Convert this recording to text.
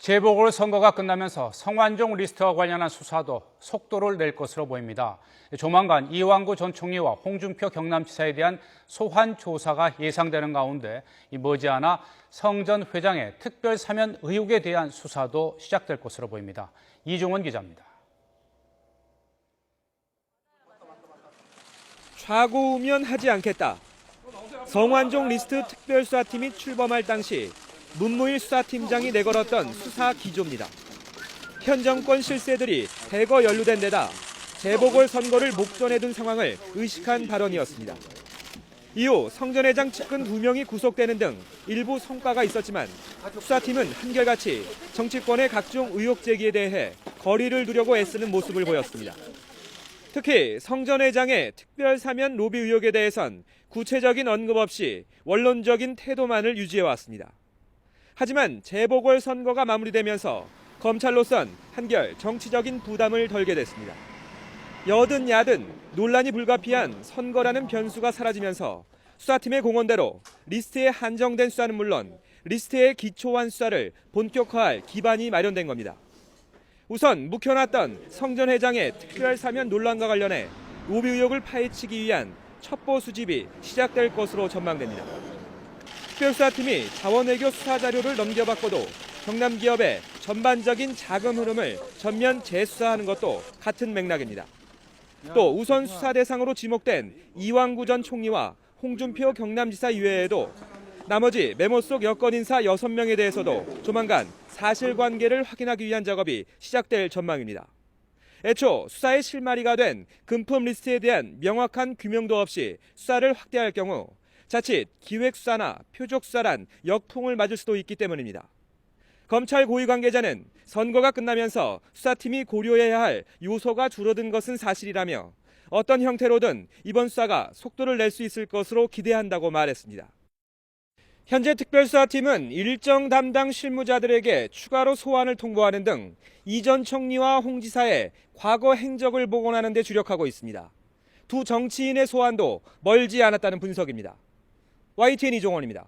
재보궐선거가 끝나면서 성완종 리스트와 관련한 수사도 속도를 낼 것으로 보입니다. 조만간 이완구 전 총리와 홍준표 경남지사에 대한 소환 조사가 예상되는 가운데 머지않아 성 전 회장의 특별 사면 의혹에 대한 수사도 시작될 것으로 보입니다. 이종원 기자입니다. 좌고우면하지 않겠다. 성완종 리스트 특별수사팀이 출범할 당시 문무일 수사팀장이 내걸었던 수사 기조입니다. 현 정권 실세들이 대거 연루된 데다 재보궐선거를 목전에 둔 상황을 의식한 발언이었습니다. 이후 성 전 회장 측근 2명이 구속되는 등 일부 성과가 있었지만 수사팀은 한결같이 정치권의 각종 의혹 제기에 대해 거리를 두려고 애쓰는 모습을 보였습니다. 특히 성 전 회장의 특별 사면 로비 의혹에 대해선 구체적인 언급 없이 원론적인 태도만을 유지해왔습니다. 하지만 재보궐선거가 마무리되면서 검찰로선 한결 정치적인 부담을 덜게 됐습니다. 여든 야든 논란이 불가피한 선거라는 변수가 사라지면서 수사팀의 공언대로 리스트에 한정된 수사는 물론 리스트의 기초한 수사를 본격화할 기반이 마련된 겁니다. 우선 묵혀놨던 성 전 회장의 특별 사면 논란과 관련해 로비 의혹을 파헤치기 위한 첩보 수집이 시작될 것으로 전망됩니다. 특별수사팀이 자원외교 수사 자료를 넘겨받고도 경남 기업의 전반적인 자금 흐름을 전면 재수사하는 것도 같은 맥락입니다. 또 우선 수사 대상으로 지목된 이완구 전 총리와 홍준표 경남지사 이외에도 나머지 메모 속 여권 인사 6명에 대해서도 조만간 사실관계를 확인하기 위한 작업이 시작될 전망입니다. 애초 수사의 실마리가 된 금품 리스트에 대한 명확한 규명도 없이 수사를 확대할 경우 자칫 기획수사나 표적수사란 역풍을 맞을 수도 있기 때문입니다. 검찰 고위 관계자는 선거가 끝나면서 수사팀이 고려해야 할 요소가 줄어든 것은 사실이라며 어떤 형태로든 이번 수사가 속도를 낼 수 있을 것으로 기대한다고 말했습니다. 현재 특별수사팀은 일정 담당 실무자들에게 추가로 소환을 통보하는 등 이 전 총리와 홍 지사의 과거 행적을 복원하는 데 주력하고 있습니다. 두 정치인의 소환도 멀지 않았다는 분석입니다. YTN 이종원입니다.